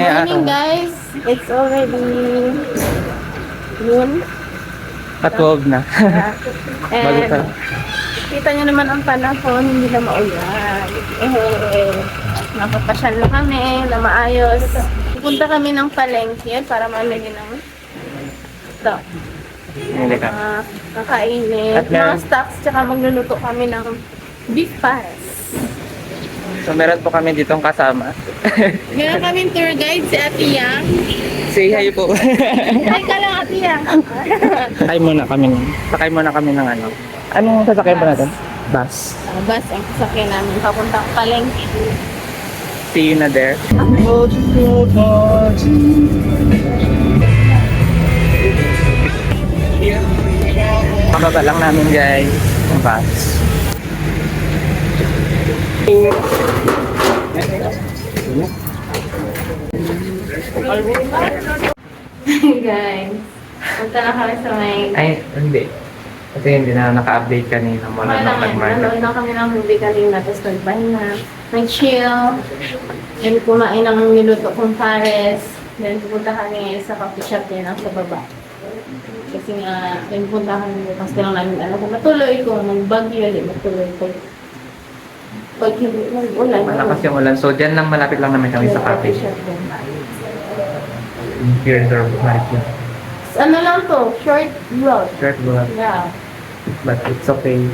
Morning guys, it's already noon. At 12 na. Bago And pa. kita nyo naman ang panahon, hindi na maulan. Napapasyal na kami na maayos. Pupunta kami ng palengke para mamili ng stock. Hindi ka. Kakainin. At Mga meron- stocks, tsaka magluluto kami ng beef pares. So meron po kami ditong kasama. Meron kaming tour guide si Ate Yang. Say hi po. Hi ka lang Ate Yang. Sakay muna kami. Sakay muna kami ng ano. Anong sasakyan ba natin? Bus. Bus ang sasakyan namin papuntang palengke. See you na there. Pababa lang namin guys. Ang bus. Guys, punta na kami sa may... Ay, hindi. Kasi hindi na naka-update kanina mula nung nag-market. Nanood na kami ng movie kanina, tapos nagpahinga, nag-chill, then kumain ng niluto kong pares, then pupunta kami sa coffee shop din ang sa baba. Kasi nga, then pupunta kami bukas lang namin alam kung matuloy ko, magbagyo, di matuloy ko. Pag hindi mag-ulan, Malakas yung ulan. So, dyan lang malapit lang naman kami sa cafe. shop din. Here is our market. Ano lang to, short vlog. Short vlog. Yeah. But it's okay.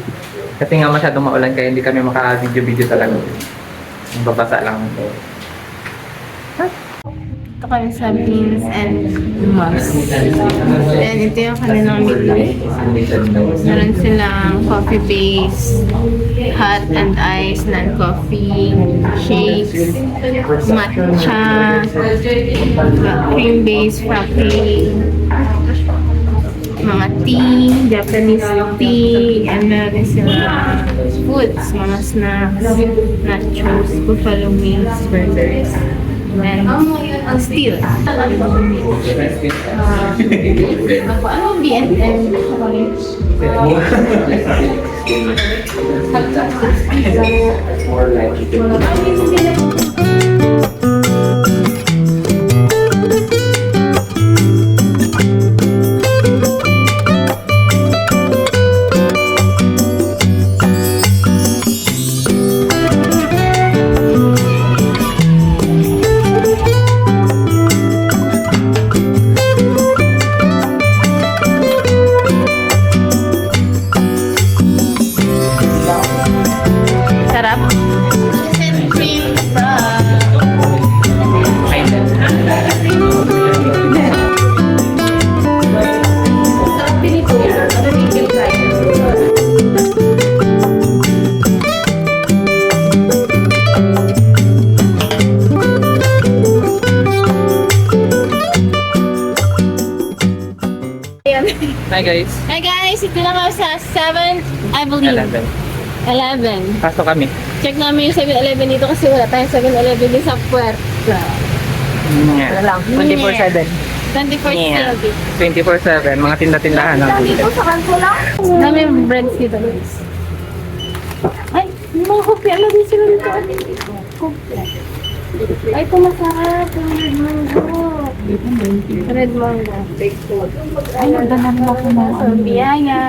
Kasi nga masyadong maulan kaya hindi kami maka-video-video talaga. Babasa lang. Ito kami sa beans and mugs. And ito yung kanilang midnight. Meron silang coffee base, hot and ice, non-coffee, shakes, matcha, cream base, frappe, mga tea, Japanese tea, and meron silang foods, mga snacks, nachos, buffalo wings, burgers, and steel. Ano B&M? Sarap. And cream Sarap din ito. Hi guys. Hi guys, ito lang ako sa 7th, I believe. 11. 11. Pasok kami. Check namin yung 7-Eleven dito kasi wala tayong 7-Eleven din sa puerta. Yeah. 24/7. 24/7. 24/7. Mga tinda-tindahan lang. Dito sa kanto lang. Dami yung breads dito guys. Ay, yung mga kopi. Ano din sila dito? Kopi. Ay, ito masarap. Yung red mango. Red mango. Ay, nagdanan mo ako ng so, biyaya.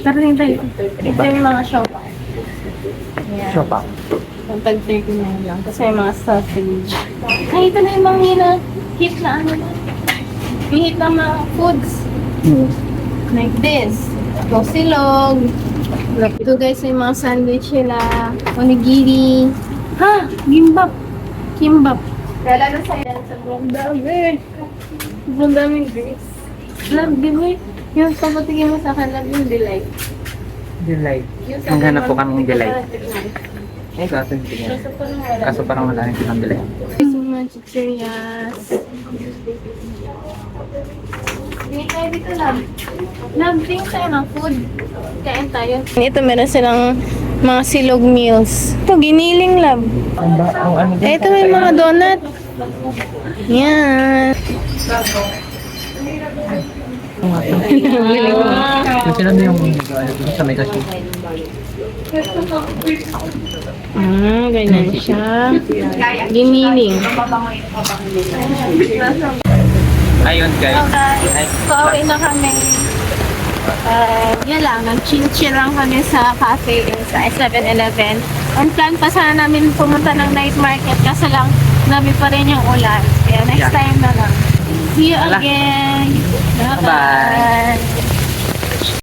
Tara rin tayo. Ito yung mga shop. Yeah. Shopa. Ang tag 39 lang. Kasi may mga sausage. Ay, ito na yung mga hit na ano na. Yung hit na mga foods. Like this. Ito silog. Ito guys, yung mga sandwich nila. Onigiri. Ha! Gimbap. Kimbap. Kala na sa'yo sa buong dami. Buong dami guys. Love, di ba? Yung papatigin mo sa akin, love yung delight. Delight. Yung Ang hanap po kaming hindi ko delight. pa natikman. Eh, kaso hindi nga. Kaso parang wala. Kaso parang wala rin silang delight. Yung mga chichirias. Tingin tayo dito, love. Love, tingin tayo ng food. Kain tayo. Ito, meron silang mga silog meals. Ito, giniling, love. Ang ano din? Ito, may mga donut. Yan. Yung sila na yung sa may kasi. Ganyan siya. Giniling. Ayun guys. Okay. Pauwi na kami. Yan lang, nag-chill lang kami sa cafe sa 7-Eleven. On plan pa sana namin pumunta ng night market kasi lang nabi pa rin yung ulan. Kaya next time na lang. See you Wala. again. Bye. Bye.